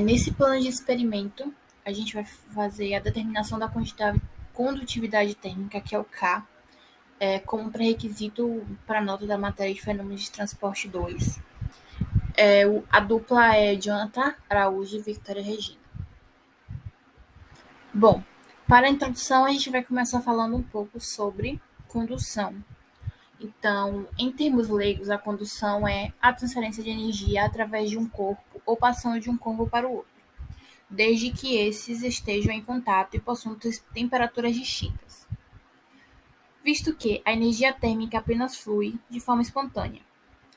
Nesse plano de experimento, a gente vai fazer a determinação da condutividade térmica, que é o K, como pré-requisito para a nota da matéria de fenômenos de transporte 2. A dupla é Jonathan Araújo e Victoria Regina. Bom, para a introdução, a gente vai começar falando um pouco sobre condução. Então, em termos leigos, a condução é a transferência de energia através de um corpo ou passando de um corpo para o outro, desde que esses estejam em contato e possuam temperaturas distintas, visto que a energia térmica apenas flui de forma espontânea,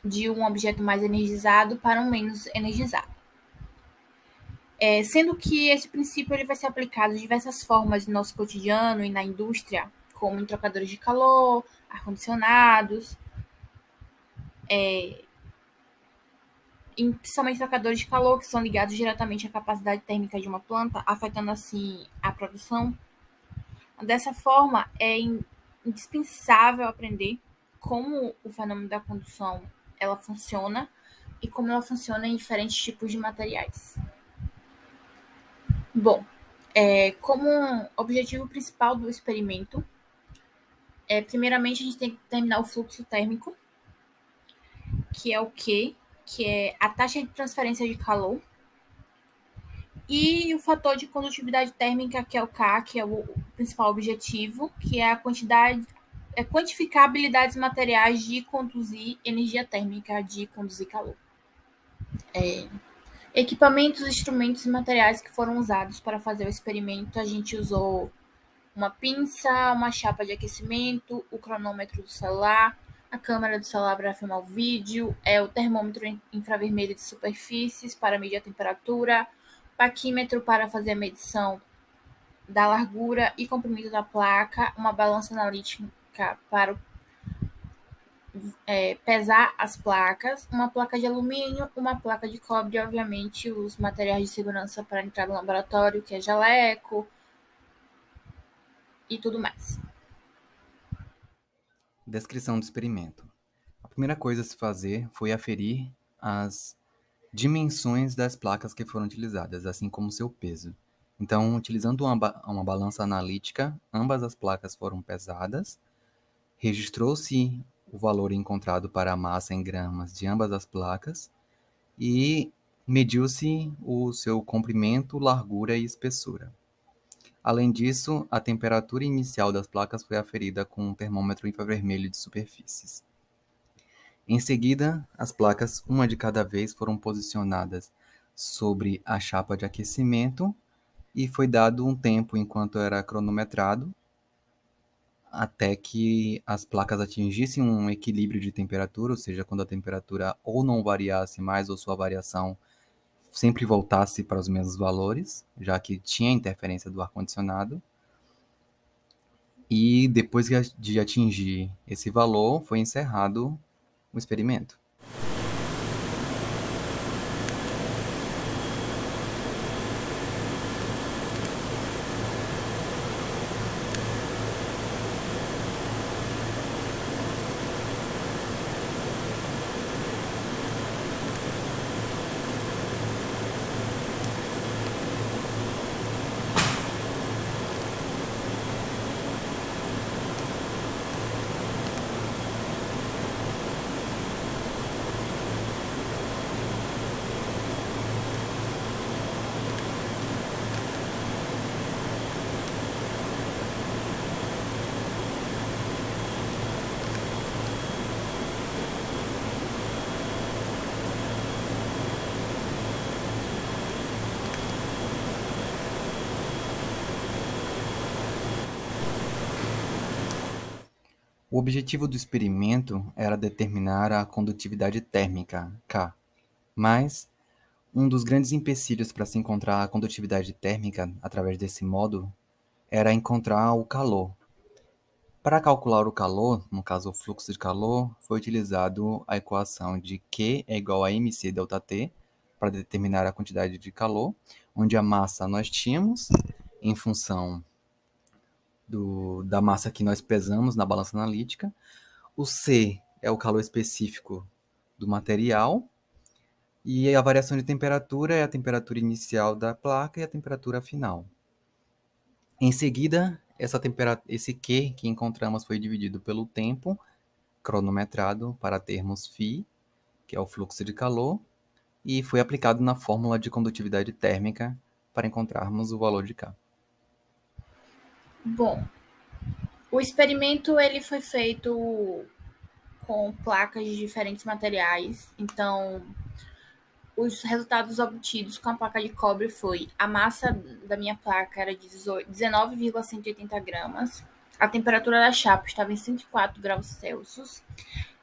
de um objeto mais energizado para um menos energizado. Sendo que esse princípio ele vai ser aplicado de diversas formas no nosso cotidiano e na indústria, como em trocadores de calor, ar-condicionados, principalmente trocadores de calor, que são ligados diretamente à capacidade térmica de uma planta, afetando assim a produção. Dessa forma, é indispensável aprender como o fenômeno da condução ela funciona e como ela funciona em diferentes tipos de materiais. Bom, como objetivo principal do experimento, primeiramente a gente tem que determinar o fluxo térmico, que é o Q, que é a taxa de transferência de calor, e o fator de condutividade térmica, que é o K, que é o principal objetivo, que é a quantidade, quantificar habilidades materiais de conduzir energia térmica, de conduzir calor. Equipamentos, instrumentos e materiais que foram usados para fazer o experimento, a gente usou uma pinça, uma chapa de aquecimento, o cronômetro do celular, a câmera do celular para filmar o vídeo, o termômetro infravermelho de superfícies para medir a temperatura, paquímetro para fazer a medição da largura e comprimento da placa, uma balança analítica para pesar as placas, uma placa de alumínio, uma placa de cobre e, obviamente, os materiais de segurança para entrar no laboratório, que é jaleco e tudo mais. Descrição do experimento. A primeira coisa a se fazer foi aferir as dimensões das placas que foram utilizadas, assim como seu peso. Então, utilizando uma balança analítica, ambas as placas foram pesadas, registrou-se o valor encontrado para a massa em gramas de ambas as placas e mediu-se o seu comprimento, largura e espessura. Além disso, a temperatura inicial das placas foi aferida com um termômetro infravermelho de superfícies. Em seguida, as placas, uma de cada vez, foram posicionadas sobre a chapa de aquecimento e foi dado um tempo enquanto era cronometrado até que as placas atingissem um equilíbrio de temperatura, ou seja, quando a temperatura ou não variasse mais ou sua variação sempre voltasse para os mesmos valores, já que tinha interferência do ar-condicionado. E depois de atingir esse valor, foi encerrado o experimento. O objetivo do experimento era determinar a condutividade térmica, K, mas um dos grandes empecilhos para se encontrar a condutividade térmica através desse modo era encontrar o calor. Para calcular o calor, no caso o fluxo de calor, foi utilizado a equação de Q é igual a mc ΔT para determinar a quantidade de calor, onde a massa nós tínhamos em função da massa que nós pesamos na balança analítica. O C é o calor específico do material E a variação de temperatura é a temperatura inicial da placa e a temperatura final. Em seguida, esse Q que encontramos foi dividido pelo tempo cronometrado para termos φ, que é o fluxo de calor, e foi aplicado na fórmula de condutividade térmica para encontrarmos o valor de K. Bom, o experimento ele foi feito com placas de diferentes materiais. Então, os resultados obtidos com a placa de cobre foi: a massa da minha placa era de 19,180 gramas, a temperatura da chapa estava em 104 graus Celsius,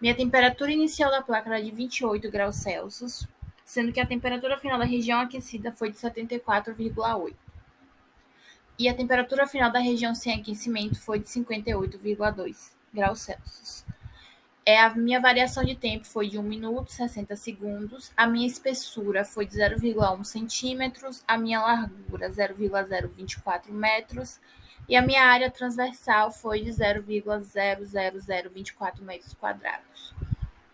minha temperatura inicial da placa era de 28 graus Celsius, sendo que a temperatura final da região aquecida foi de 74,8. E a temperatura final da região sem aquecimento foi de 58,2 graus Celsius. A minha variação de tempo foi de 1 minuto e 60 segundos, a minha espessura foi de 0,1 centímetros, a minha largura 0,024 metros e a minha área transversal foi de 0,00024 metros quadrados.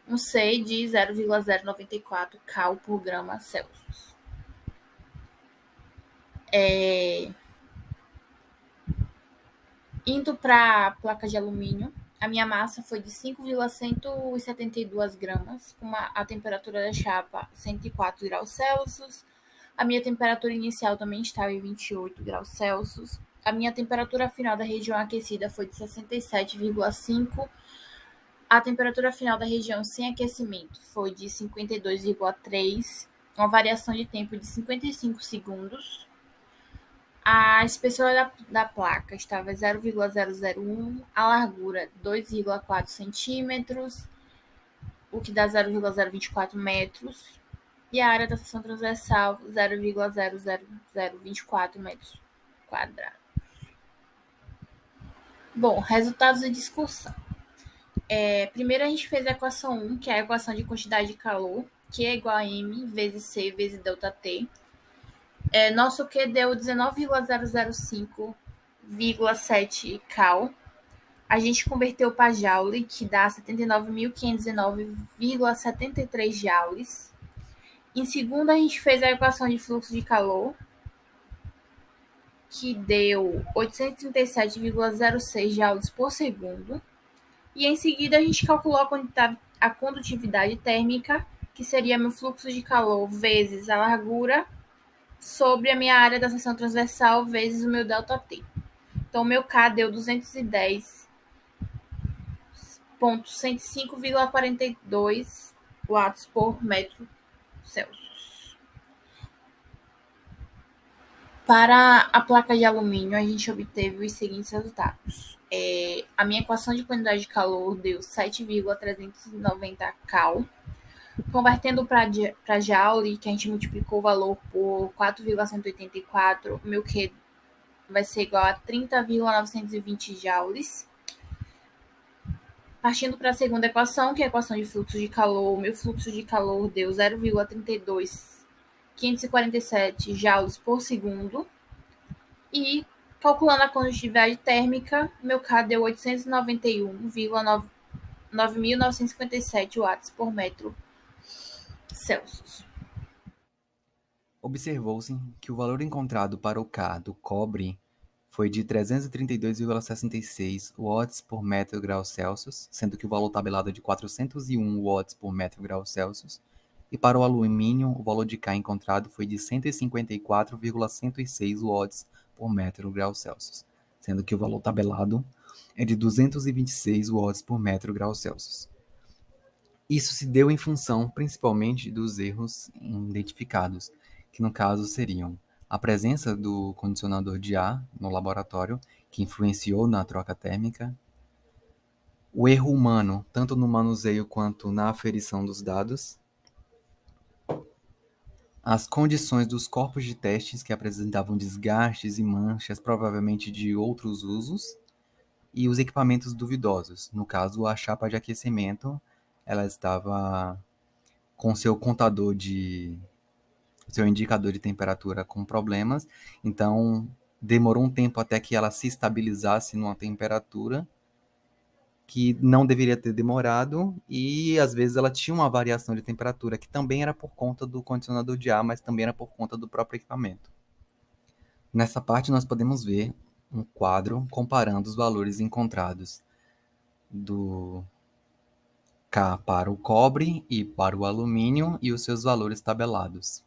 Um C de 0,094 cal por grama Celsius. Indo para a placa de alumínio, a minha massa foi de 5,172 gramas, com a temperatura da chapa 104 graus Celsius. A minha temperatura inicial também estava em 28 graus Celsius. A minha temperatura final da região aquecida foi de 67,5. A temperatura final da região sem aquecimento foi de 52,3, uma variação de tempo de 55 segundos. A espessura da placa estava 0,001, a largura 2,4 centímetros, o que dá 0,024 metros, e a área da seção transversal 0,00024 metros quadrados. Bom, resultados da discussão. Primeiro a gente fez a equação 1, que é a equação de quantidade de calor, que é igual a M vezes C vezes ΔT. Nosso Q deu 19,005,7 cal. A gente converteu para joule, que dá 79.519,73 joules. Em segundo, a gente fez a equação de fluxo de calor, que deu 837,06 joules por segundo. E em seguida, a gente calculou a condutividade térmica, que seria meu fluxo de calor vezes a largura sobre a minha área da seção transversal vezes o meu ΔT. Então, o meu K deu 210,105,42 watts por metro Celsius. Para a placa de alumínio, a gente obteve os seguintes resultados. A minha equação de quantidade de calor deu 7,390 cal. Convertendo para joule, que a gente multiplicou o valor por 4,184, o meu Q vai ser igual a 30,920 joules. Partindo para a segunda equação, que é a equação de fluxo de calor, o meu fluxo de calor deu 0,32547 joules por segundo. E calculando a condutividade térmica, meu K deu 891,9.957 watts por metro Celsius. Observou-se que o valor encontrado para o K do cobre foi de 332,66 watts por metro grau Celsius, sendo que o valor tabelado é de 401 watts por metro grau Celsius, e para o alumínio, o valor de K encontrado foi de 154,106 watts por metro grau Celsius, sendo que o valor tabelado é de 226 watts por metro grau Celsius. Isso se deu em função principalmente dos erros identificados, que no caso seriam a presença do condicionador de ar no laboratório, que influenciou na troca térmica, o erro humano, tanto no manuseio quanto na aferição dos dados, as condições dos corpos de testes que apresentavam desgastes e manchas, provavelmente de outros usos, e os equipamentos duvidosos. No caso, a chapa de aquecimento, ela estava com seu indicador de temperatura com problemas, então demorou um tempo até que ela se estabilizasse numa temperatura que não deveria ter demorado, e às vezes ela tinha uma variação de temperatura, que também era por conta do condicionador de ar, mas também era por conta do próprio equipamento. Nessa parte, nós podemos ver um quadro comparando os valores encontrados do K para o cobre e para o alumínio e os seus valores tabelados.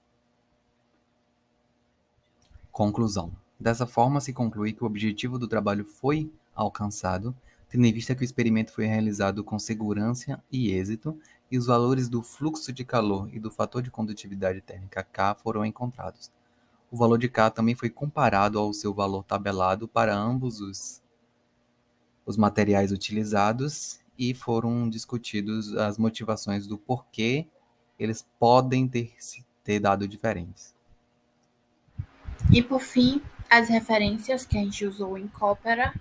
Conclusão. Dessa forma, se conclui que o objetivo do trabalho foi alcançado, tendo em vista que o experimento foi realizado com segurança e êxito, e os valores do fluxo de calor e do fator de condutividade térmica K foram encontrados. O valor de K também foi comparado ao seu valor tabelado para ambos os materiais utilizados e foram discutidos as motivações do porquê eles podem ter dado diferentes. E por fim, as referências que a gente usou em Cópera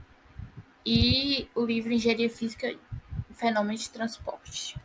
e o livro Engenharia Física e Fenômenos de Transporte.